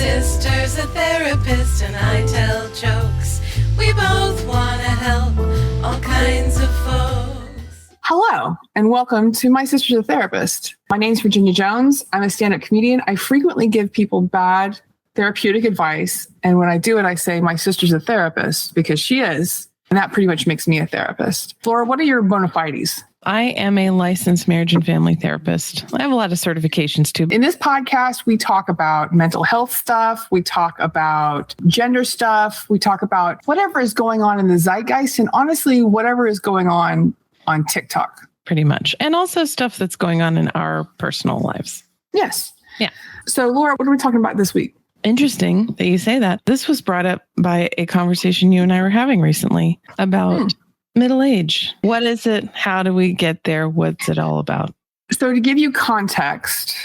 sister's a therapist and I tell jokes. We both want to help all kinds of folks. Hello, and welcome to My Sister's a Therapist. My name's Virginia Jones. I'm a stand-up comedian. I frequently give people bad therapeutic advice. And when I do it, I say, my sister's a therapist because she is. And that pretty much makes me a therapist. Flora, what are your bona fides? I am a licensed marriage and family therapist. I have a lot of certifications too. In this podcast, we talk about mental health stuff. We talk about gender stuff. We talk about whatever is going on in the zeitgeist. And honestly, whatever is going on TikTok. Pretty much. And also stuff that's going on in our personal lives. Yes. Yeah. So Laura, what are we talking about this week? Interesting that you say that. This was brought up by a conversation you and I were having recently about middle age. What is it? How do we get there? What's it all about? So to give you context,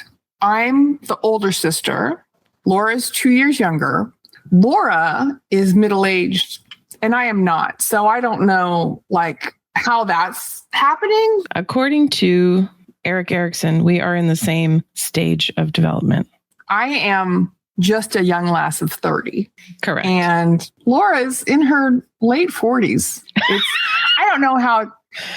I'm the older sister. Laura's 2 years younger. Laura is middle-aged and I am not. So I don't know how that's happening. According to Erikson, we are in the same stage of development. I am just a young lass of 30. Correct. And Laura's in her late 40s. I don't know how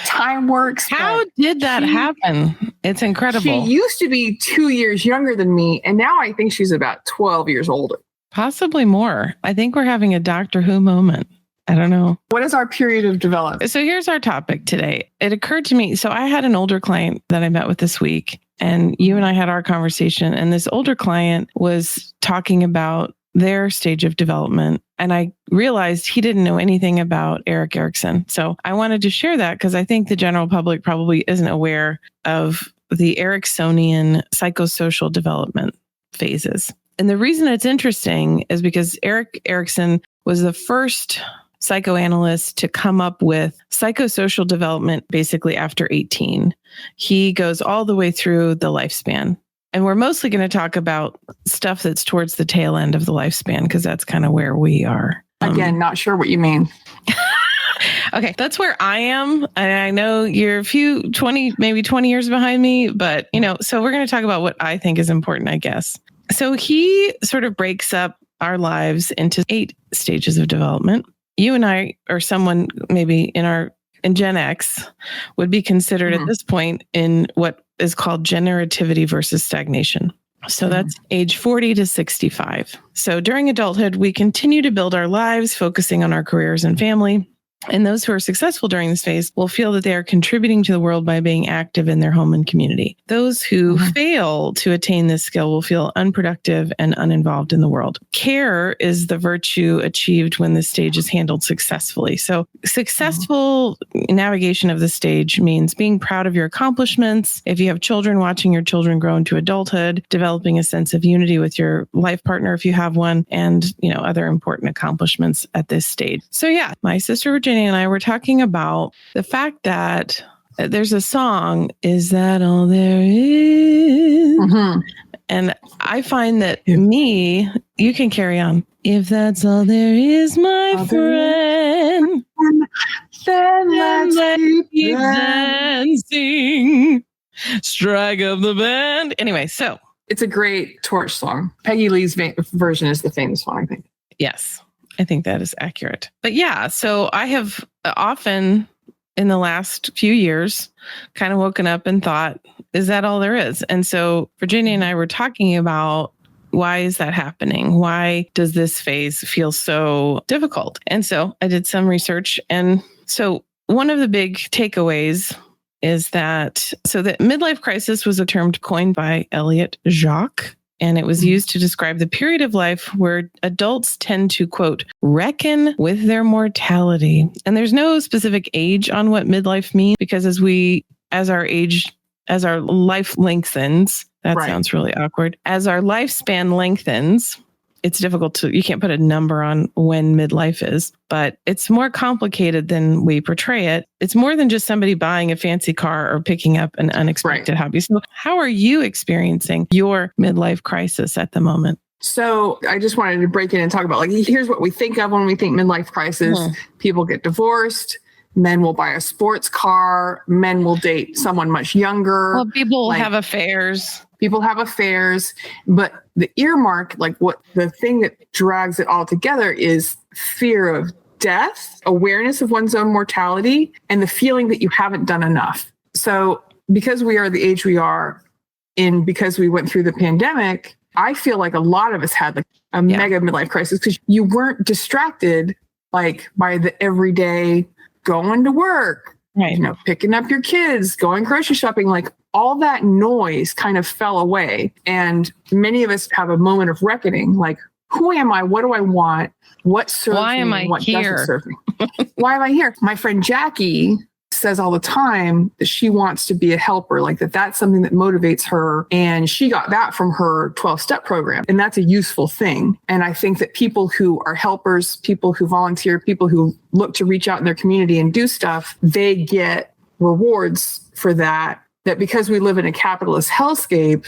time works. How did that happen? It's incredible. She used to be 2 years younger than me, and now I think she's about 12 years older. Possibly more. I think we're having a Doctor Who moment. I don't know. What is our period of development? So here's our topic today. It occurred to me. So I had an older client that I met with this week, and you and I had our conversation, and this older client was talking about their stage of development. And I realized he didn't know anything about Erikson. So I wanted to share that because I think the general public probably isn't aware of the Eriksonian psychosocial development phases. And the reason it's interesting is because Erikson was the first psychoanalyst to come up with psychosocial development basically after 18. He goes all the way through the lifespan. And we're mostly going to talk about stuff that's towards the tail end of the lifespan because that's kind of where we are. Again, not sure what you mean. Okay, that's where I am. And I know you're maybe 20 years behind me, but so we're going to talk about what I think is important, I guess. So he sort of breaks up our lives into 8 stages of development. You and I, or someone maybe in Gen X, would be considered at this point in what is called generativity versus stagnation. So that's age 40 to 65. So during adulthood, we continue to build our lives, focusing on our careers and family. And those who are successful during this phase will feel that they are contributing to the world by being active in their home and community. Those who fail to attain this skill will feel unproductive and uninvolved in the world. Care is the virtue achieved when this stage is handled successfully. So successful navigation of the stage means being proud of your accomplishments. If you have children, watching your children grow into adulthood, developing a sense of unity with your life partner if you have one, and other important accomplishments at this stage. So yeah, my sister Virginia and I were talking about the fact that there's a song, Is That All There Is? And I find that you can carry on. If that's all there is, my friend, then let's keep dancing. Strike up the band. Anyway, so. It's a great Torch song. Peggy Lee's version is the famous one, I think. Yes. I think that is accurate. But yeah, so I have often in the last few years kind of woken up and thought, is that all there is? And so Virginia and I were talking about, why is that happening? Why does this phase feel so difficult? And so I did some research. And so one of the big takeaways is that the midlife crisis was a term coined by Elliot Jacques. And it was used to describe the period of life where adults tend to, quote, reckon with their mortality. And there's no specific age on what midlife means, because as our life lengthens, sounds really awkward. As our lifespan lengthens, it's difficult you can't put a number on when midlife is, but it's more complicated than we portray it. It's more than just somebody buying a fancy car or picking up an unexpected hobby. So how are you experiencing your midlife crisis at the moment? So I just wanted to break in and talk about, here's what we think of when we think midlife crisis. People get divorced. Men will buy a sports car. Men will date someone much younger. Well, people will have affairs. People have affairs, but the earmark, like what the thing that drags it all together is fear of death, awareness of one's own mortality, and the feeling that you haven't done enough. So because we are the age we are, and because we went through the pandemic, I feel like a lot of us had like a mega midlife crisis because you weren't distracted like by the everyday going to work, right, picking up your kids, going grocery shopping, like all that noise kind of fell away. And many of us have a moment of reckoning, like, who am I? What do I want? What serves Why me? am I What here? doesn't serve me? Why am I here? My friend Jackie says all the time that she wants to be a helper, like that's something that motivates her. And she got that from her 12-step program. And that's a useful thing. And I think that people who are helpers, people who volunteer, people who look to reach out in their community and do stuff, they get rewards for that because we live in a capitalist hellscape,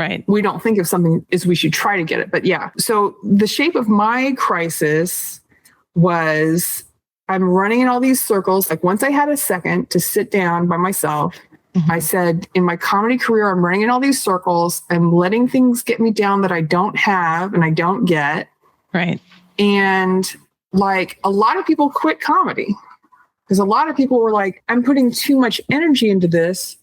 right, we don't think of something as we should try to get it. But yeah, so the shape of my crisis was I'm running in all these circles. Like once I had a second to sit down by myself, I said, in my comedy career, I'm running in all these circles. I'm letting things get me down that I don't have and I don't get. Right. And like a lot of people quit comedy because a lot of people were like, I'm putting too much energy into this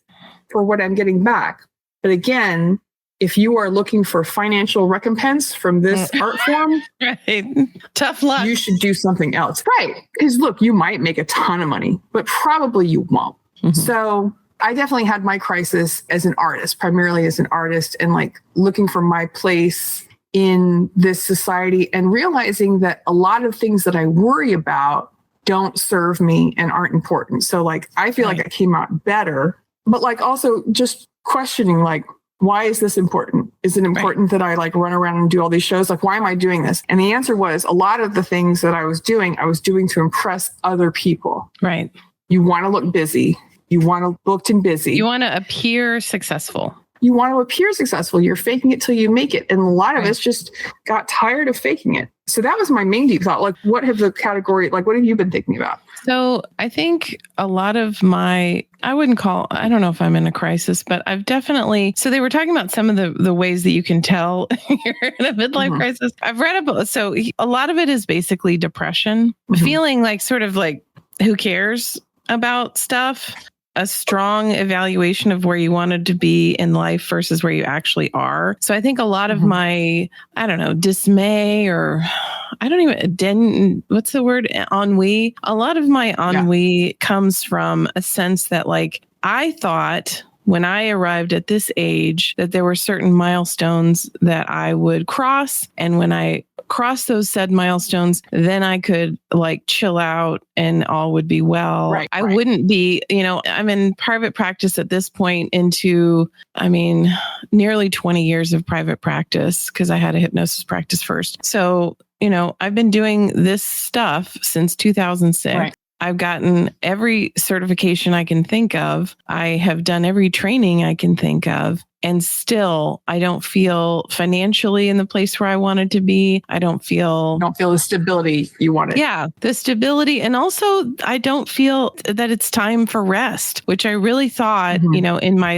for what I'm getting back. But again, if you are looking for financial recompense from this art form, right, tough luck. You should do something else. Right. Because look, you might make a ton of money, but probably you won't. So I definitely had my crisis as an artist, primarily as an artist, and like looking for my place in this society and realizing that a lot of things that I worry about don't serve me and aren't important. So like, I feel like I came out better, but like also just questioning, like, why is this important? Is it important that I like run around and do all these shows? Like, why am I doing this? And the answer was a lot of the things that I was doing to impress other people. Right. You want to look busy. You want to look and busy. You want to appear successful. You want to appear successful. You're faking it till you make it. And a lot of us just got tired of faking it. So that was my main deep thought. Like, what have you been thinking about? So I think a lot of I don't know if I'm in a crisis, but I've definitely, so they were talking about some of the ways that you can tell you're in a midlife crisis. I've read about, so a lot of it is basically depression, feeling like sort of like, who cares about stuff? A strong evaluation of where you wanted to be in life versus where you actually are. So I think a lot of my, dismay or what's the word? Ennui. A lot of my ennui comes from a sense that like, I thought when I arrived at this age that there were certain milestones that I would cross. And when I crossed those said milestones, then I could like chill out and all would be well. I wouldn't be, I'm in private practice at this point into, nearly 20 years of private practice because I had a hypnosis practice first. So, I've been doing this stuff since 2006. Right. I've gotten every certification I can think of. I have done every training I can think of. And still, I don't feel financially in the place where I wanted to be. I don't feel the stability you wanted. Yeah, the stability. And also, I don't feel that it's time for rest, which I really thought, in my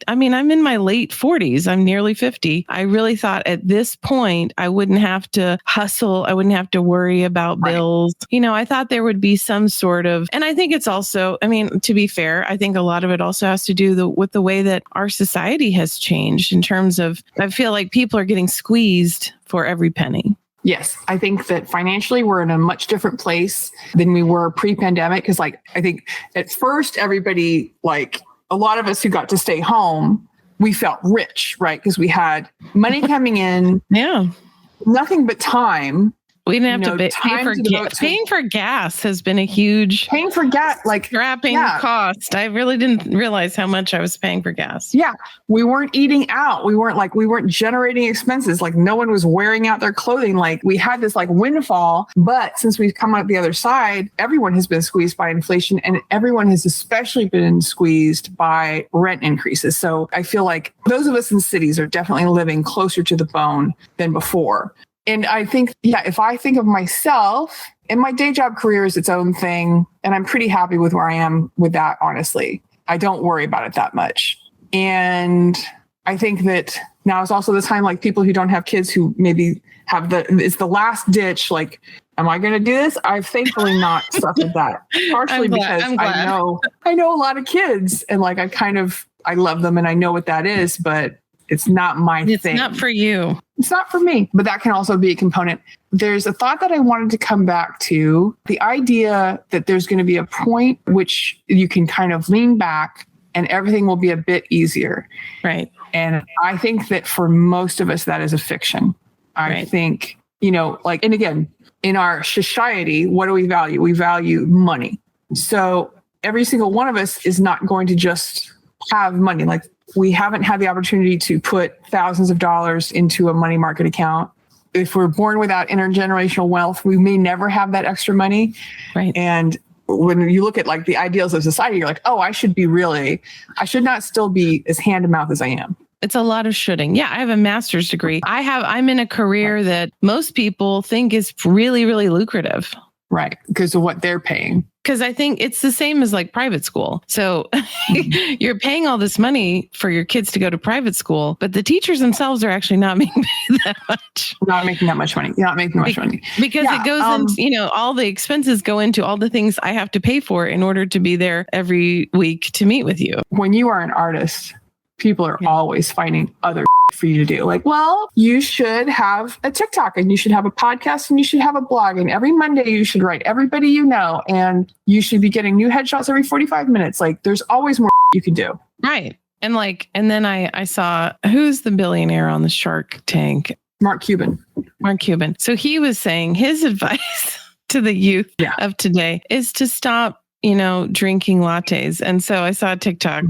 I'm in my late 40s. I'm nearly 50. I really thought at this point, I wouldn't have to hustle. I wouldn't have to worry about bills. I thought there would be some sort of, and I think it's also, to be fair, I think a lot of it also has to do with the way that our society has changed in terms of, I feel like people are getting squeezed for every penny. Yes, I think that financially we're in a much different place than we were pre-pandemic. Because I think at first everybody, a lot of us who got to stay home, we felt rich, right? Because we had money coming in. Yeah. Nothing but time. We didn't have to pay for gas. Paying for gas has been a huge scrapping cost. I really didn't realize how much I was paying for gas. Yeah. We weren't eating out. We weren't generating expenses. Like no one was wearing out their clothing. Like we had this windfall, but since we've come out the other side, everyone has been squeezed by inflation and everyone has especially been squeezed by rent increases. So I feel like those of us in cities are definitely living closer to the bone than before. And I think, if I think of myself, and my day job career is its own thing, and I'm pretty happy with where I am with that, honestly. I don't worry about it that much. And I think that now is also the time, like people who don't have kids who maybe have it's the last ditch. Like, am I going to do this? I've thankfully not suffered that. Partially because I know a lot of kids, and like I love them and I know what that is, but it's not my thing. It's not for you. It's not for me, but that can also be a component. There's a thought that I wanted to come back to, the idea that there's going to be a point which you can kind of lean back and everything will be a bit easier. Right. And I think that for most of us, that is a fiction. I think, like, and again, in our society, what do we value? We value money. So every single one of us is not going to just have money. Like, we haven't had the opportunity to put thousands of dollars into a money market account. If we're born without intergenerational wealth, we may never have that extra money. Right. And when you look at like the ideals of society, you're like, oh, I should not still be as hand to mouth as I am. It's a lot of shoulding. Yeah, I have a master's degree. I'm in a career that most people think is really, really lucrative. Right. Because of what they're paying. Because I think it's the same as like private school. So you're paying all this money for your kids to go to private school, but the teachers themselves are actually not making that much. Not making that much money. You're not making much money. Because it goes into, all the expenses go into all the things I have to pay for in order to be there every week to meet with you. When you are an artist, people are always finding other for you to do. Like, well, you should have a TikTok and you should have a podcast and you should have a blog. And every Monday you should write everybody you know. And you should be getting new headshots every 45 minutes. Like, there's always more you can do. Right. And then I saw, who's the billionaire on the Shark Tank? Mark Cuban. So he was saying his advice to the youth of today is to stop, drinking lattes. And so I saw a TikTok,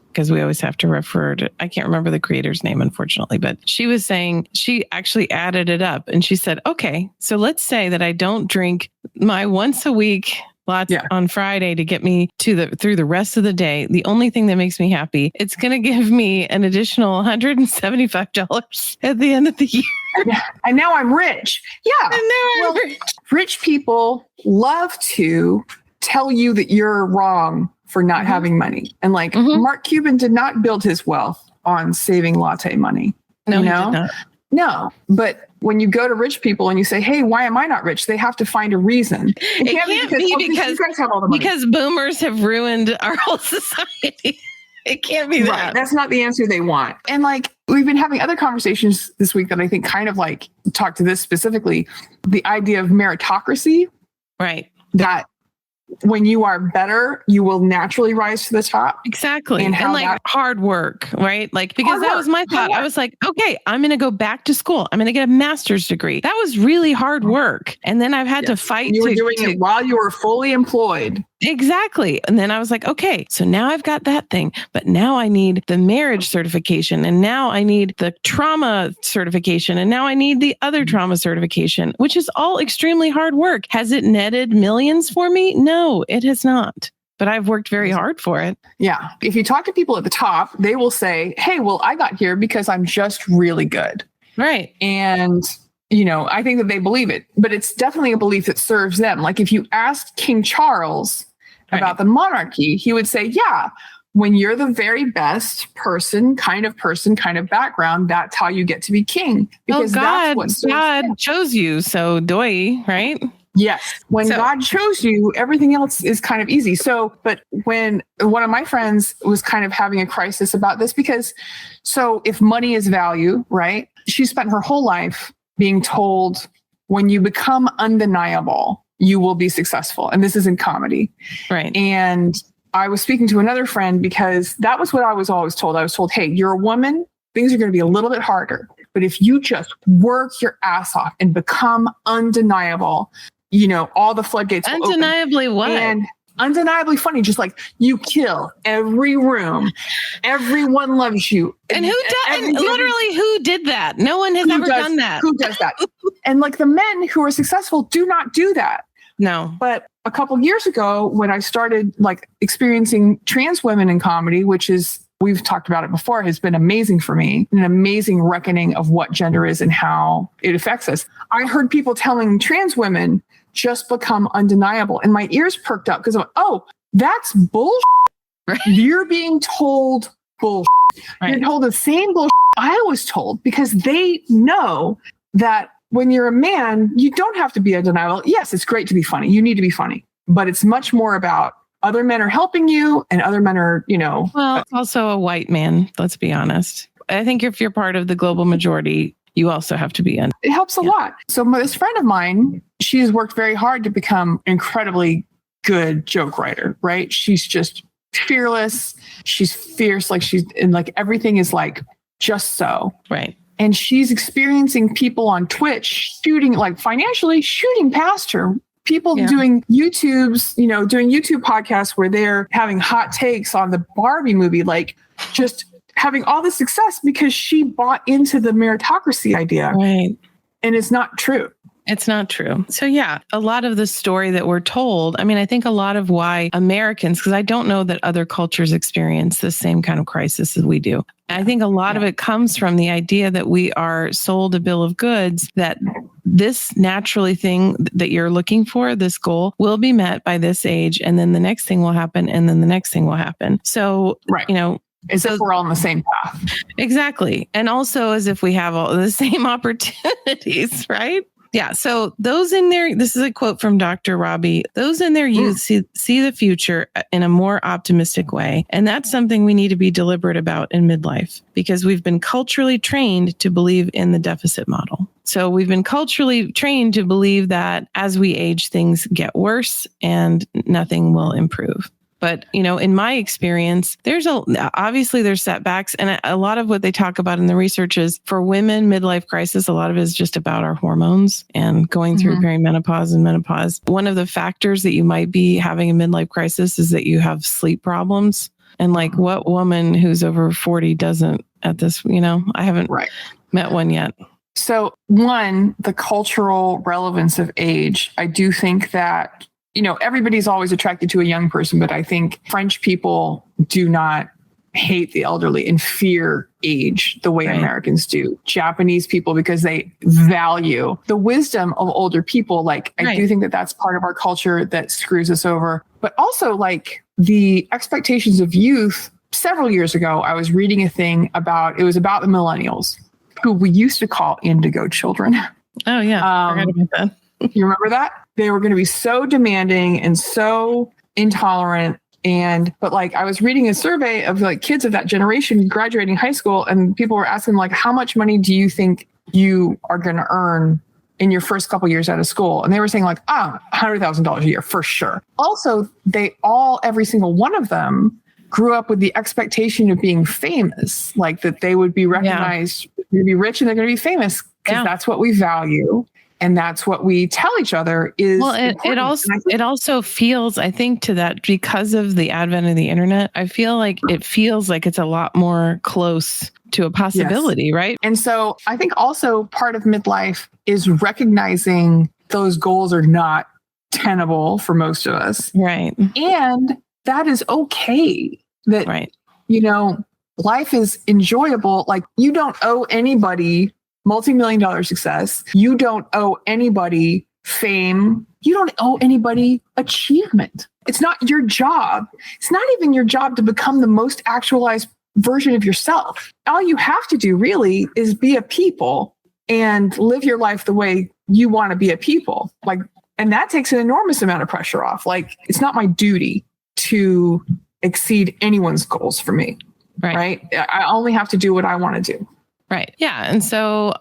because we always have to refer to, I can't remember the creator's name, unfortunately, but she was saying, she actually added it up and she said, okay, so let's say that I don't drink my once a week latte on Friday to get me through the rest of the day. The only thing that makes me happy, it's going to give me an additional $175 at the end of the year. And now I'm rich. Yeah. And now I'm rich. Rich people love to tell you that you're wrong for not having money. And like Mark Cuban did not build his wealth on saving latte money. No, he did not. No, but when you go to rich people and you say, hey, why am I not rich? They have to find a reason. It can't be because you guys have all the money. Because boomers have ruined our whole society. It can't be that. Right. That's not the answer they want. And like, we've been having other conversations this week that I think kind of like talk to this specifically, the idea of meritocracy. Right. That when you are better, you will naturally rise to the top. Exactly. And like hard work, right? Like, because that was my thought. I was like, okay, I'm going to go back to school. I'm going to get a master's degree. That was really hard work. And then I've had to fight. You were doing it while you were fully employed. Exactly. And then I was like, okay, so now I've got that thing, but now I need the marriage certification. And now I need the trauma certification. And now I need the other trauma certification, which is all extremely hard work. Has it netted millions for me? No, it has not. But I've worked very hard for it. Yeah. If you talk to people at the top, they will say, hey, well, I got here because I'm just really good. Right. And I think that they believe it, but it's definitely a belief that serves them. Like if you asked King Charles about the monarchy, he would say, yeah, when you're the very best person, kind of background, that's how you get to be king. Because that's what God chose you. So doy, right? Yes. When God chose you, everything else is kind of easy. So, but when one of my friends was kind of having a crisis about this, because if money is value, right? She spent her whole life being told when you become undeniable, you will be successful. And this is in comedy. Right. And I was speaking to another friend because that was what I was always told. I was told, hey, you're a woman, things are going to be a little bit harder. But if you just work your ass off and become undeniable, all the floodgates will open. Undeniably what? And undeniably funny, just like you kill every room. Everyone loves you. And who did that? No one has ever done that. Who does that? And like the men who are successful do not do that. No. But a couple of years ago, when I started like experiencing trans women in comedy, which is, we've talked about it before, has been amazing for me, an amazing reckoning of what gender is and how it affects us. I heard people telling trans women, just become undeniable. And my ears perked up because I'm like, oh, that's bullshit. Right. You're being told bullshit. Right. You're told the same bullshit I was told, because they know that when you're a man, you don't have to be a denial. Yes, it's great to be funny. You need to be funny, but it's much more about other men are helping you and other men are, Well, it's also a white man. Let's be honest. I think if you're part of the global majority, you also have to be in. It helps a lot. So this friend of mine, she's worked very hard to become an incredibly good joke writer, right? She's just fearless. She's fierce. Like everything is like just so. Right. And she's experiencing people on Twitch financially shooting past her. People doing YouTube's, doing YouTube podcasts where they're having hot takes on the Barbie movie, like just having all this success because she bought into the meritocracy idea. Right. And it's not true. It's not true. So yeah, a lot of the story that we're told, I think a lot of why Americans, because I don't know that other cultures experience the same kind of crisis as we do. I think a lot of it comes from the idea that we are sold a bill of goods that this naturally thing that you're looking for, this goal, will be met by this age. And then the next thing will happen. And then the next thing will happen. So, as if we're all on the same path. Exactly. And also as if we have all the same opportunities, right? Yeah. So those in their, this is a quote from Dr. Robi, those in their youth see the future in a more optimistic way. And that's something we need to be deliberate about in midlife, because we've been culturally trained to believe in the deficit model. So we've been culturally trained to believe that as we age, things get worse and nothing will improve. But, in my experience, obviously there's setbacks. And a lot of what they talk about in the research is for women, midlife crisis, a lot of it is just about our hormones and going through perimenopause and menopause. One of the factors that you might be having a midlife crisis is that you have sleep problems. And like what woman who's over 40 doesn't at this, I haven't met one yet. So one, the cultural relevance of age, I do think that everybody's always attracted to a young person, but I think French people do not hate the elderly and fear age the way Americans do. Japanese people, because they value the wisdom of older people. I do think that that's part of our culture that screws us over. But also the expectations of youth. Several years ago, I was reading a thing about the millennials, who we used to call indigo children. Oh yeah. I forgot about that. You remember that? They were going to be so demanding and so intolerant. But I was reading a survey of kids of that generation graduating high school, and people were asking how much money do you think you are going to earn in your first couple years out of school? And they were saying $100,000 a year for sure. Also, every single one of them grew up with the expectation of being famous, that they would be recognized, they're going to be rich and they're going to be famous because that's what we value. And that's what we tell each other is. Well, it also feels, I think, to that because of the advent of the internet, I feel like it feels like it's a lot more close to a possibility, right? And so I think also part of midlife is recognizing those goals are not tenable for most of us. Right. And that is okay. That, life is enjoyable. You don't owe anybody multi-million-dollar success. You don't owe anybody fame. You don't owe anybody achievement. It's not your job. It's not even your job to become the most actualized version of yourself. All you have to do really is be a people and live your life the way you want to be a people. And that takes an enormous amount of pressure off. It's not my duty to exceed anyone's goals for me. Right? I only have to do what I want to do. Right. Yeah. And so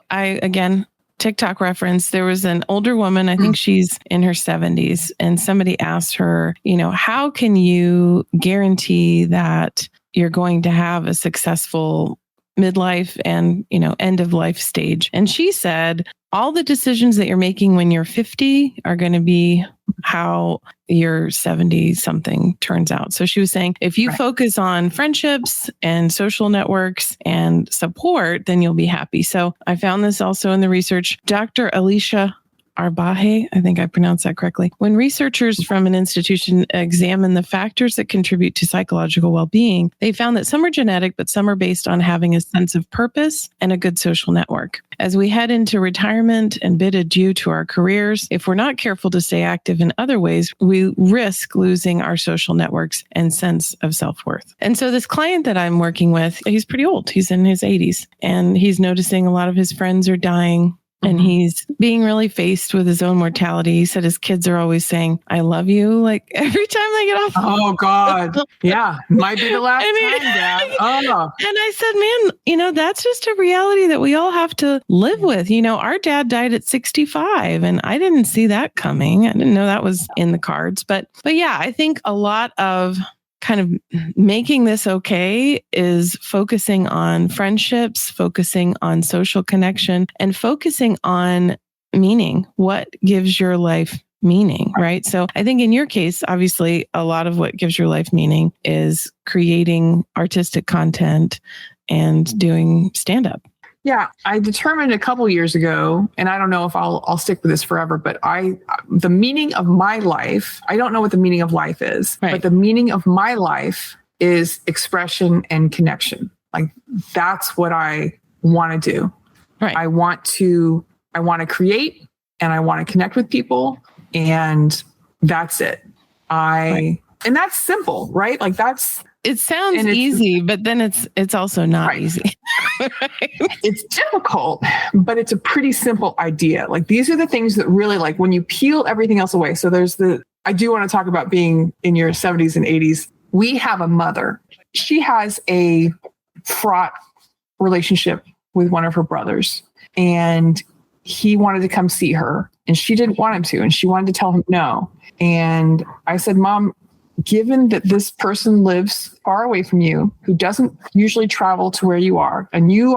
TikTok reference, there was an older woman, I think she's in her 70s, and somebody asked her, how can you guarantee that you're going to have a successful midlife and, end of life stage? And she said, all the decisions that you're making when you're 50 are going to be how your 70 something turns out. So she was saying, if you focus on friendships and social networks and support, then you'll be happy. So I found this also in the research. Dr. Alicia Arbaje, I think I pronounced that correctly. When researchers from an institution examine the factors that contribute to psychological well-being, they found that some are genetic, but some are based on having a sense of purpose and a good social network. As we head into retirement and bid adieu to our careers, if we're not careful to stay active in other ways, we risk losing our social networks and sense of self-worth. And so this client that I'm working with, he's pretty old. He's in his 80s, and he's noticing a lot of his friends are dying. And he's being really faced with his own mortality. He said his kids are always saying, I love you, like every time they get off. Oh, God. Yeah. Might be the last time, Dad. Oh. And I said, man, that's just a reality that we all have to live with. Our dad died at 65, and I didn't see that coming. I didn't know that was in the cards. But yeah, I think a lot of kind of making this okay is focusing on friendships, focusing on social connection, and focusing on meaning. What gives your life meaning, right? So I think in your case, obviously, a lot of what gives your life meaning is creating artistic content and doing stand-up. Yeah, I determined a couple years ago, and I don't know if I'll stick with this forever, but the meaning of my life, I don't know what the meaning of life is, right. But the meaning of my life is expression and connection. Like that's what I want to do. Right. I want to create and I want to connect with people, and that's it. And that's simple, right? Like it sounds easy, but then it's also not right. easy. Right? It's difficult, but it's a pretty simple idea. Like these are the things that really, like when you peel everything else away. So I do want to talk about being in your 70s and 80s. We have a mother. She has a fraught relationship with one of her brothers, and he wanted to come see her, and she didn't want him to, and she wanted to tell him no. And I said, Mom, given that this person lives far away from you, who doesn't usually travel to where you are, and you've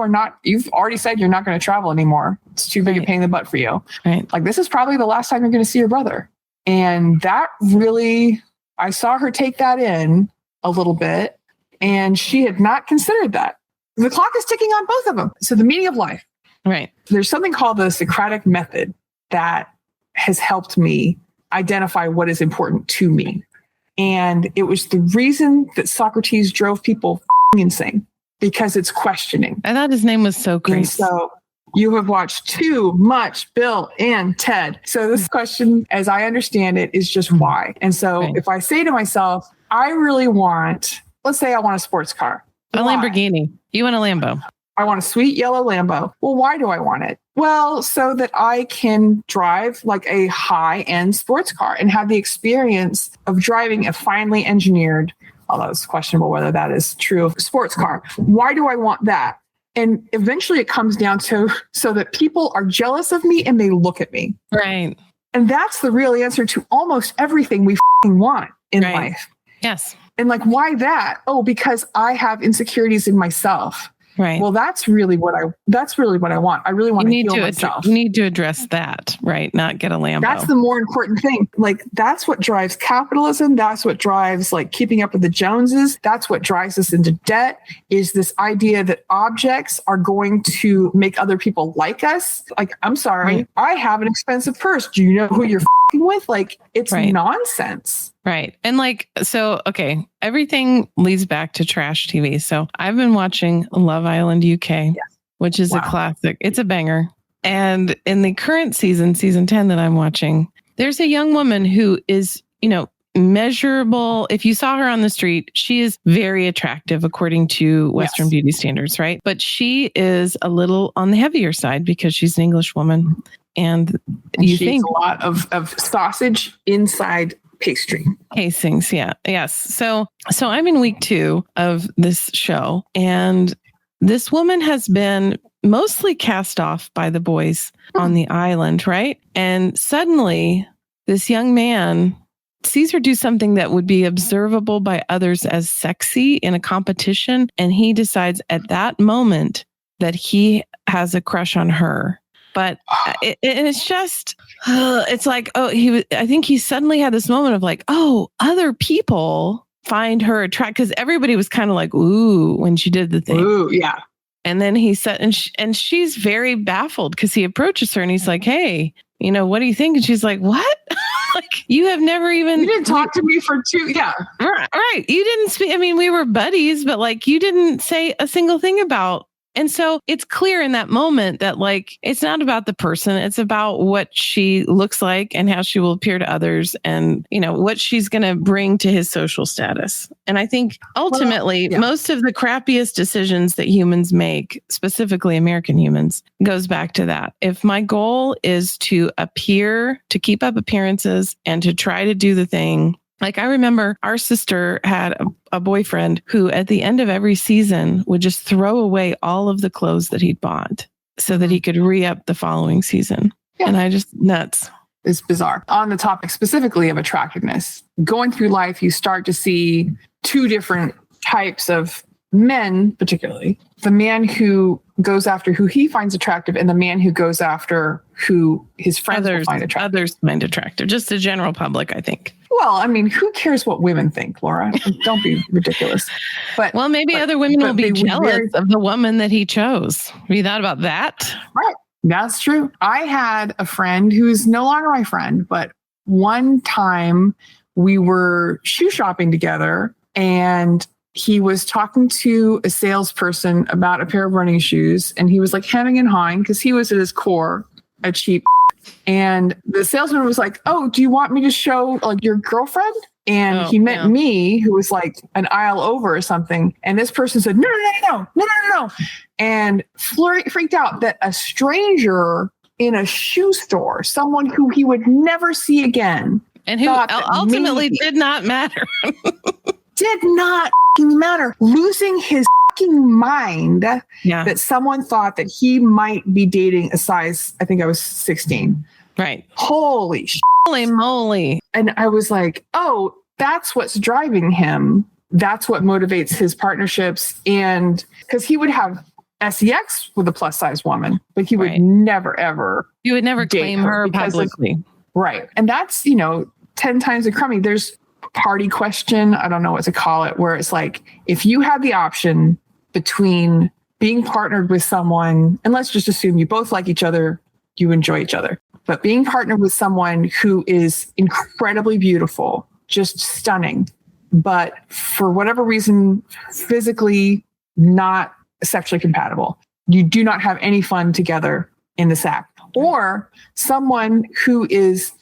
already said you're not going to travel anymore. It's too big a pain in the butt for you. Right. Like this is probably the last time you're going to see your brother. And that really, I saw her take that in a little bit, and she had not considered that. The clock is ticking on both of them. So the meaning of life. Right. There's something called the Socratic method that has helped me identify what is important to me. And it was the reason that Socrates drove people insane, because it's questioning. I thought his name was Socrates. And so you have watched too much Bill and Ted. So this question, as I understand it, is just why. And so if I say to myself, I really want, let's say I want a sports car. A Lamborghini. You want a Lambo. I want a sweet yellow Lambo. Well, why do I want it? Well, so that I can drive like a high-end sports car and have the experience of driving a finely engineered, although it's questionable whether that is true, sports car. Why do I want that? And eventually it comes down to so that people are jealous of me and they look at me. Right. And that's the real answer to almost everything we want in life. Yes. And like, why that? Oh, because I have insecurities in myself. Right. Well, that's really what I want. I really want to heal myself. You need to address that, right? Not get a Lambo. That's the more important thing. Like, that's what drives capitalism. That's what drives like keeping up with the Joneses. That's what drives us into debt, is this idea that objects are going to make other people like us. Like, I'm sorry, I have an expensive purse. Do you know who you're with? Like, it's nonsense. Right. And like, so, okay, everything leads back to trash TV. So I've been watching Love Island UK, which is a classic. It's a banger. And in the current season 10 that I'm watching, there's a young woman who is, measurable. If you saw her on the street, she is very attractive according to Western beauty standards, right? But she is a little on the heavier side because she's an English woman. And you think a lot of sausage inside pastry casings. Yeah. Yes. So I'm in week 2 of this show, and this woman has been mostly cast off by the boys on the island. Right. And suddenly this young man sees her do something that would be observable by others as sexy in a competition. And he decides at that moment that he has a crush on her. But it's just, it's like, I think he suddenly had this moment of like, oh, other people find her attractive, because everybody was kind of like, ooh, when she did the thing. Ooh, yeah. And then he said, and she's very baffled because he approaches her and he's like, hey, what do you think? And she's like, what? Like, you didn't talk to me for yeah. Right. You didn't speak. I mean, we were buddies, but like, you didn't say a single thing about. And so it's clear in that moment that like, it's not about the person. It's about what she looks like and how she will appear to others and, what she's going to bring to his social status. And I think ultimately, most of the crappiest decisions that humans make, specifically American humans, goes back to that. If my goal is to keep up appearances and to try to do the thing. Like, I remember our sister had a boyfriend who at the end of every season would just throw away all of the clothes that he'd bought so that he could re-up the following season. Yeah. And I just nuts. It's bizarre. On the topic specifically of attractiveness, going through life, you start to see two different types of men, particularly. The man who goes after who he finds attractive and the man who goes after who his friends find attractive. Others find attractive. Just the general public, I think. Well, I mean, who cares what women think, Laura? Don't be ridiculous. But maybe other women will be jealous of the woman that he chose. Have you thought about that? Right. That's true. I had a friend who is no longer my friend, but one time we were shoe shopping together and he was talking to a salesperson about a pair of running shoes and he was like hemming and hawing because he was at his core a cheap. And the salesman was like, "Oh, do you want me to show like your girlfriend?" And he meant me, who was like an aisle over or something. And this person said, no. And freaked out that a stranger in a shoe store, someone who he would never see again. And who ultimately did not matter. Did not matter. Losing his mind that someone thought that he might be dating a size, I think I was 16. Right. Holy moly. And I was like, oh, that's what's driving him. That's what motivates his partnerships. And because he would have sex with a plus size woman, but he would never, ever. You would never claim her publicly. Right. And that's, 10 times the crummy. There's party question. I don't know what to call it, where it's like, if you had the option between being partnered with someone, and let's just assume you both like each other, you enjoy each other, but being partnered with someone who is incredibly beautiful, just stunning, but for whatever reason, physically not sexually compatible, you do not have any fun together in the sack. Or someone who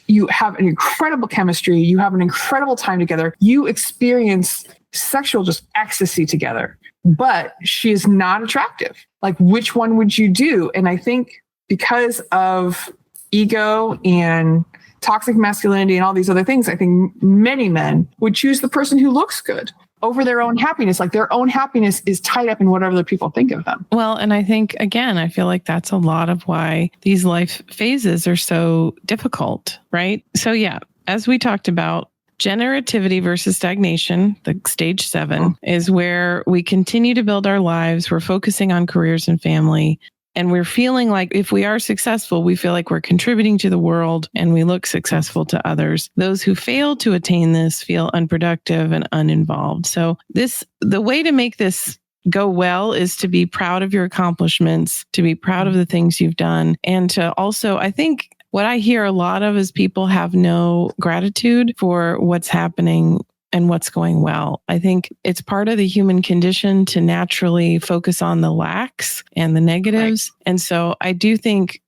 you have an incredible chemistry, you have an incredible time together, you experience sexual just ecstasy together, but she is not attractive. Like, which one would you do? And I think because of ego and toxic masculinity and all these other things, I think many men would choose the person who looks good over their own happiness. Like, their own happiness is tied up in what other people think of them. Well, and I think, again, I feel like that's a lot of why these life phases are so difficult, right? So yeah, as we talked about, generativity versus stagnation, the stage 7, is where we continue to build our lives. We're focusing on careers and family. And we're feeling like if we are successful, we feel like we're contributing to the world and we look successful to others. Those who fail to attain this feel unproductive and uninvolved. So the way to make this go well is to be proud of your accomplishments, to be proud of the things you've done. And to also, I think what I hear a lot of is people have no gratitude for what's happening and what's going well. I think it's part of the human condition to naturally focus on the lacks and the negatives. Right. And so I do think,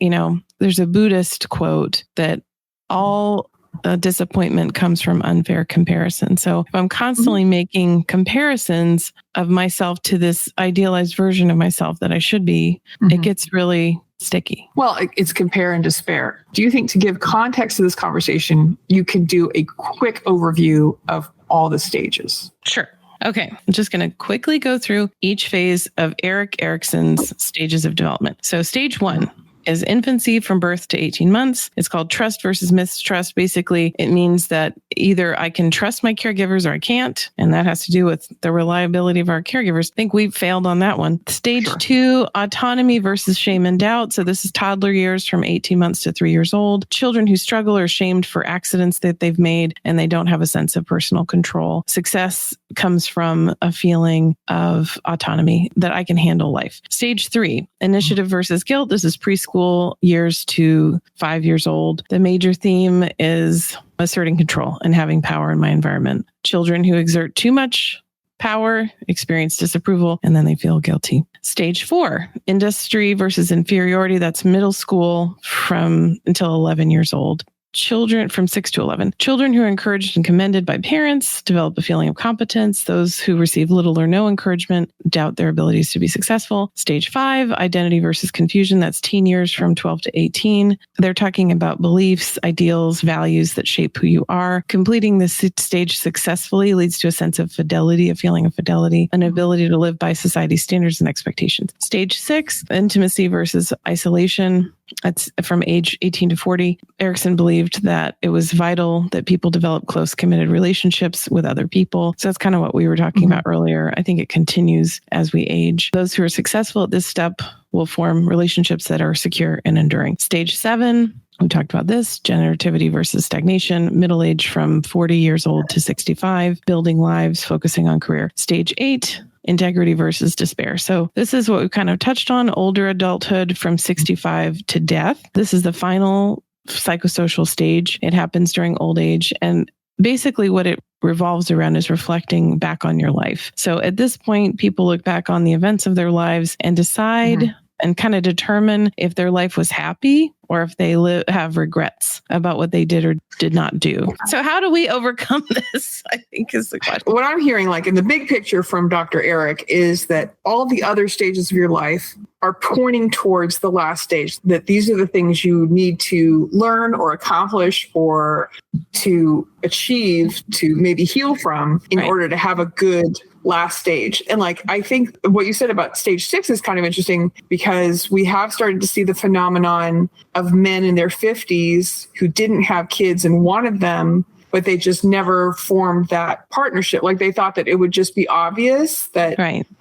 there's a Buddhist quote that all disappointment comes from unfair comparison. So if I'm constantly making comparisons of myself to this idealized version of myself that I should be, it gets really sticky. Well, it's compare and despair. Do you think, to give context to this conversation, you can do a quick overview of all the stages? Sure. Okay. I'm just going to quickly go through each phase of Erikson's stages of development. So stage 1 is infancy from birth to 18 months. It's called trust versus mistrust. Basically, it means that either I can trust my caregivers or I can't. And that has to do with the reliability of our caregivers. I think we've failed on that one. Stage 2, autonomy versus shame and doubt. So this is toddler years from 18 months to 3 years old. Children who struggle are shamed for accidents that they've made and they don't have a sense of personal control. Success comes from a feeling of autonomy that I can handle life. Stage 3, initiative versus guilt. This is preschool school years to 5 years old. The major theme is asserting control and having power in my environment. Children who exert too much power experience disapproval, and then they feel guilty. Stage 4, industry versus inferiority. That's middle school from until 11 years old. Children from 6 to 11. Children who are encouraged and commended by parents develop a feeling of competence. Those who receive little or no encouragement doubt their abilities to be successful. Stage 5, identity versus confusion. That's teen years from 12 to 18. They're talking about beliefs, ideals, values that shape who you are. Completing this stage successfully leads to a sense of fidelity, a feeling of fidelity, an ability to live by society's standards and expectations. Stage 6, intimacy versus isolation. That's from age 18 to 40. Erikson believed that it was vital that people develop close, committed relationships with other people. So that's kind of what we were talking about earlier. I think it continues as we age. Those who are successful at this step will form relationships that are secure and enduring. Stage 7, we talked about this, generativity versus stagnation, middle age from 40 years old to 65, building lives, focusing on career. Stage 8, integrity versus despair. So this is what we kind of touched on, older adulthood from 65 to death. This is the final psychosocial stage. It happens during old age. And basically what it revolves around is reflecting back on your life. So at this point, people look back on the events of their lives and decide and kind of determine if their life was happy or if they have regrets about what they did or did not do. So how do we overcome this, I think is the question. What I'm hearing, like in the big picture from Dr. Erik, is that all the other stages of your life are pointing towards the last stage, that these are the things you need to learn or accomplish or to achieve to maybe heal from in order to have a good last stage. And like, I think what you said about stage 6 is kind of interesting because we have started to see the phenomenon of men in their 50s who didn't have kids and wanted them, but they just never formed that partnership. Like they thought that it would just be obvious that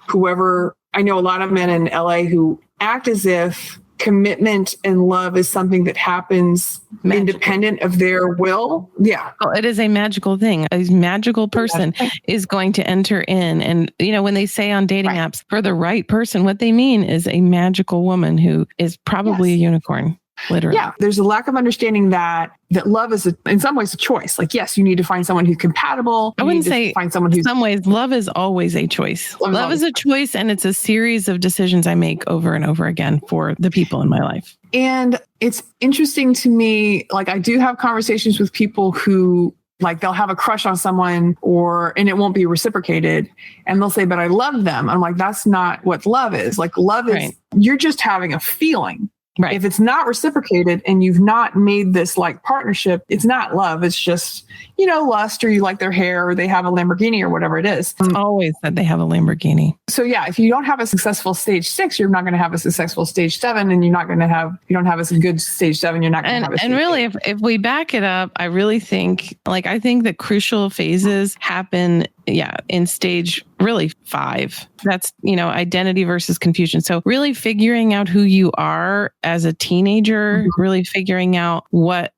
whoever, I know a lot of men in LA who act as if commitment and love is something that happens independent of their will. Yeah. Well, it is a magical thing. A magical person is going to enter in. And, you know, when they say on dating apps for the right person, what they mean is a magical woman who is probably a unicorn. Literally. Yeah. There's a lack of understanding that love is in some ways a choice. Like, yes, you need to find someone who's compatible. I wouldn't say find someone who's in some ways, love is always a choice. Love is a choice. And it's a series of decisions I make over and over again for the people in my life. And it's interesting to me, like I do have conversations with people who like they'll have a crush on someone and it won't be reciprocated. And they'll say, but I love them. I'm like, that's not what love is. Like love is, you're just having a feeling. Right. If it's not reciprocated and you've not made this like partnership, it's not love. It's just, you know, lust, or you like their hair, or they have a Lamborghini or whatever it is. It's always that they have a Lamborghini. So yeah, if you don't have a successful stage 6, you're not going to have a successful stage 7, and you don't have a good stage 7, you're not going to have a stage 8. And really, if we back it up, I really think, I think that crucial phases happen in stage really 5. That's, identity versus confusion. So really figuring out who you are as a teenager, really figuring out what,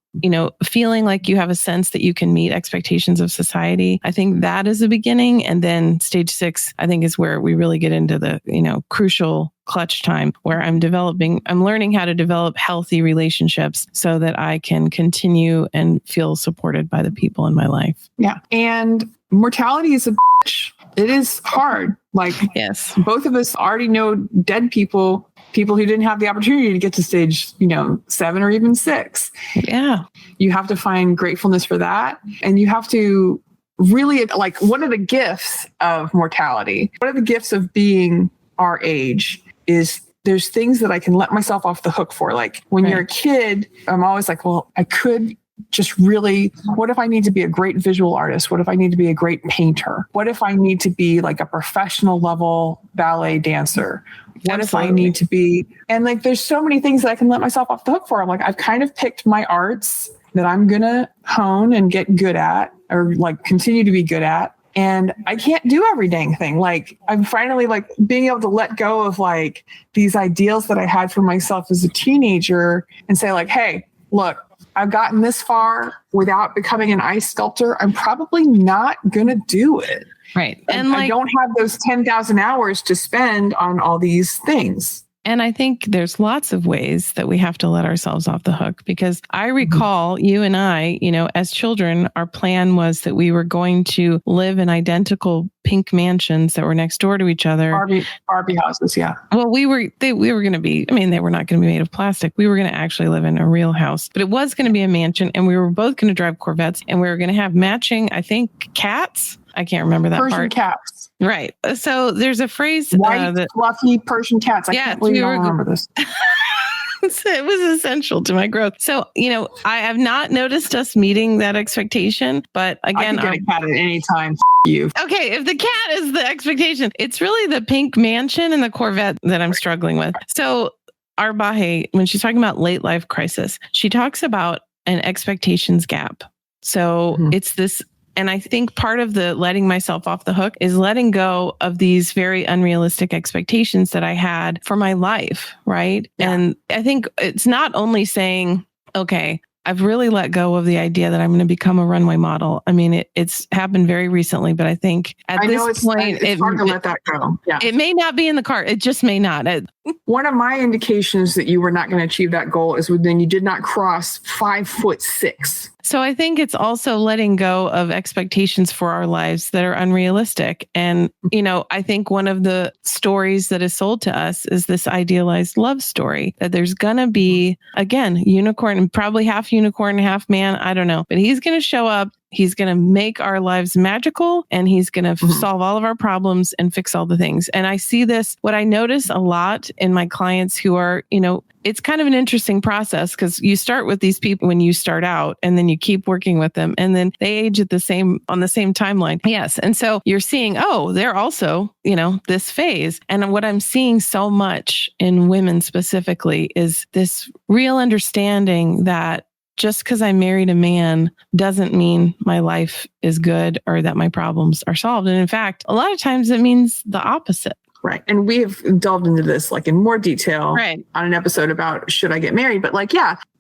feeling like you have a sense that you can meet expectations of society. I think that is the beginning. And then stage 6, I think, is where we really get into the, crucial clutch time where I'm learning how to develop healthy relationships so that I can continue and feel supported by the people in my life. Yeah. And mortality is a bitch. It is hard. Like, yes, both of us already know dead people who didn't have the opportunity to get to stage, 7 or even 6. Yeah. You have to find gratefulness for that. And you have to really, what are the gifts of mortality? What are the gifts of being our age? Is there's things that I can let myself off the hook for. Like when you're a kid, I'm always like, well, I could just really, what if I need to be a great visual artist? What if I need to be a great painter? What if I need to be like a professional level ballet dancer? What if I need to be, and there's so many things that I can let myself off the hook for. I'm like, I've kind of picked my arts that I'm going to hone and get good at, or continue to be good at. And I can't do every dang thing. I'm finally being able to let go of these ideals that I had for myself as a teenager and say hey, look, I've gotten this far without becoming an ice sculptor. I'm probably not going to do it. Right. And I don't have those 10,000 hours to spend on all these things. And I think there's lots of ways that we have to let ourselves off the hook, because I recall you and I, as children, our plan was that we were going to live in identical pink mansions that were next door to each other. Barbie houses, yeah. Well, we were going to be, they were not going to be made of plastic. We were going to actually live in a real house, but it was going to be a mansion, and we were both going to drive Corvettes, and we were going to have matching, I think, cats. I can't remember that Persian part. cats. Right. So there's a phrase. White, fluffy Persian cats. I can't believe you don't remember this. It was essential to my growth. So, I have not noticed us meeting that expectation, but again, I can get a cat at any time. You. Okay, if the cat is the expectation, it's really the pink mansion and the Corvette that I'm struggling with. So Arbaje, when she's talking about late life crisis, she talks about an expectations gap. So it's this. And I think part of the letting myself off the hook is letting go of these very unrealistic expectations that I had for my life, right? Yeah. And I think it's not only saying, okay, I've really let go of the idea that I'm going to become a runway model. It's happened very recently, but I think at this point, it's hard to let that go. Yeah. It may not be in the card. It just may not. One of my indications that you were not going to achieve that goal is when you did not cross 5'6". So I think it's also letting go of expectations for our lives that are unrealistic. And, I think one of the stories that is sold to us is this idealized love story that there's going to be, again, unicorn, and probably half unicorn, half man. I don't know, but he's going to show up. He's going to make our lives magical, and he's going to solve all of our problems and fix all the things. And I see this, what I notice a lot in my clients who are, it's kind of an interesting process, because you start with these people when you start out, and then you keep working with them, and then they age on the same timeline. Yes. And so you're seeing, they're also, this phase. And what I'm seeing so much in women specifically is this real understanding that just because I married a man doesn't mean my life is good or that my problems are solved. And in fact, a lot of times it means the opposite. Right. And we've delved into this in more detail on an episode about should I get married? But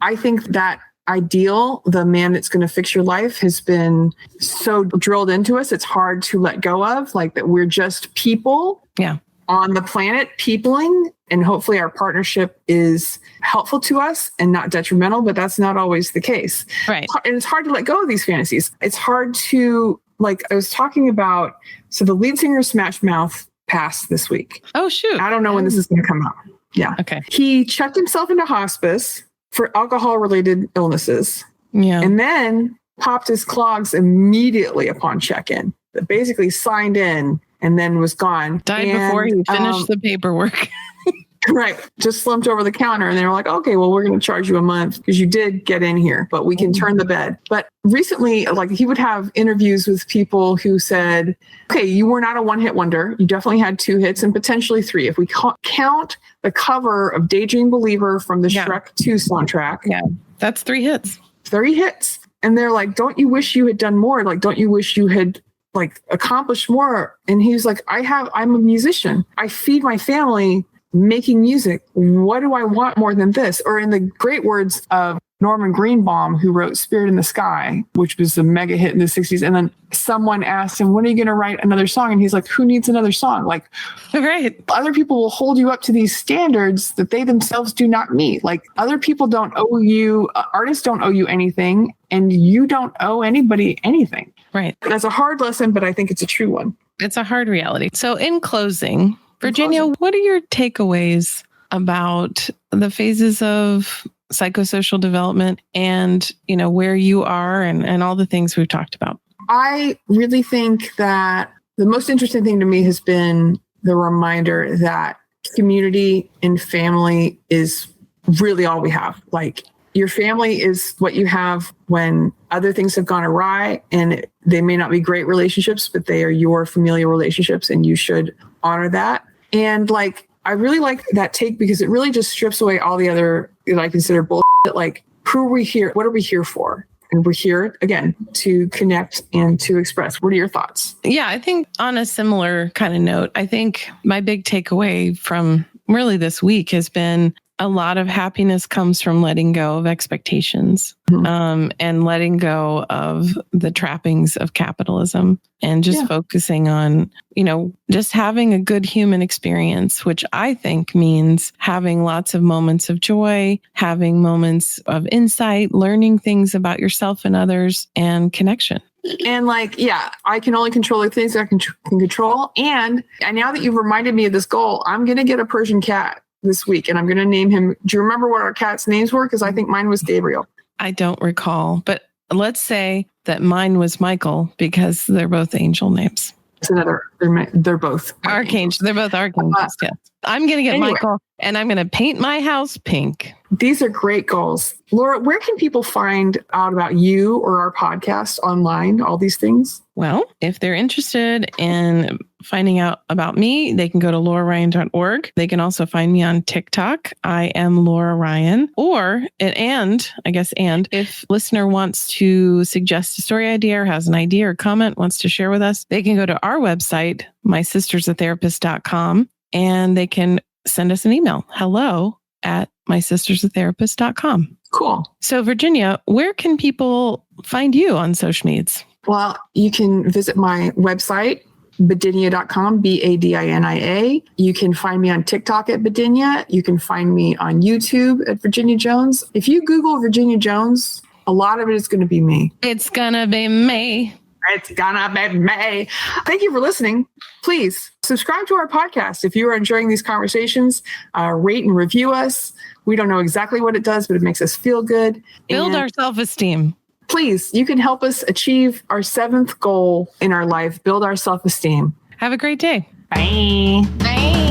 I think that ideal, the man that's going to fix your life, has been so drilled into us. It's hard to let go of, that we're just people on the planet, peopling. And hopefully our partnership is helpful to us and not detrimental, but that's not always the case. Right. And it's hard to let go of these fantasies. It's hard to, I was talking about, so the lead singer of Smash Mouth passed this week. Oh, shoot. I don't know when this is going to come out. Yeah. Okay. He checked himself into hospice for alcohol-related illnesses. Yeah. And then popped his clogs immediately upon check-in. Basically signed in and then was gone. Died before he finished the paperwork. Right. Just slumped over the counter, and they were like, okay, well, we're going to charge you a month because you did get in here, but we can turn the bed. But recently, he would have interviews with people who said, okay, you were not a one-hit wonder. You definitely had 2 hits and potentially 3. If we count the cover of Daydream Believer from the Shrek 2 soundtrack. Yeah, that's 3 hits. 3 hits. And they're like, don't you wish you had done more? Don't you wish you had accomplished more? And he was like, I'm a musician. I feed my family making music. What do I want more than this? Or in the great words of Norman Greenbaum, who wrote Spirit in the Sky, which was a mega hit in the 60s. And then someone asked him, when are you going to write another song? And he's like, who needs another song? Right. Other people will hold you up to these standards that they themselves do not meet. Other people don't owe you, artists don't owe you anything, and you don't owe anybody anything. Right. That's a hard lesson, but I think it's a true one. It's a hard reality. So in closing, Virginia, what are your takeaways about the phases of psychosocial development and, where you are and all the things we've talked about? I really think that the most interesting thing to me has been the reminder that community and family is really all we have. Your family is what you have when other things have gone awry, and they may not be great relationships, but they are your familial relationships, and you should honor that. And I really like that take because it really just strips away all the other that I consider bullshit. Who are we here? What are we here for? And we're here, again, to connect and to express. What are your thoughts? Yeah, I think on a similar kind of note, I think my big takeaway from really this week has been a lot of happiness comes from letting go of expectations, and letting go of the trappings of capitalism, and just focusing on, just having a good human experience, which I think means having lots of moments of joy, having moments of insight, learning things about yourself and others, and connection. And I can only control the things that I can control. And now that you've reminded me of this goal, I'm going to get a Persian cat this week, and I'm going to name him. Do you remember what our cat's names were? Because I think mine was Gabriel. I don't recall, but let's say that mine was Michael, because they're both angel names. It's they're both archangels. They're both archangels. Yes. I'm going to get Michael, and I'm going to paint my house pink. These are great goals. Laura, where can people find out about you or our podcast online, all these things? Well, if they're interested in finding out about me, they can go to lauraryan.org. They can also find me on TikTok. I am Laura Ryan. If listener wants to suggest a story idea or has an idea or comment, wants to share with us, they can go to our website, mysistersatherapist.com, and they can send us an email, hello@mysistersatherapist.com. Cool. So Virginia, where can people find you on social medias? Well, you can visit my website, badinia.com, BADINIA. You can find me on TikTok at Badinia. You can find me on YouTube at Virginia Jones. If you Google Virginia Jones, a lot of it is going to be me. It's going to be me. It's gonna be me. Thank you for listening. Please subscribe to our podcast. If you are enjoying these conversations, rate and review us. We don't know exactly what it does, but it makes us feel good. Build our self-esteem. Please, you can help us achieve our 7th goal in our life, build our self-esteem. Have a great day. Bye. Bye.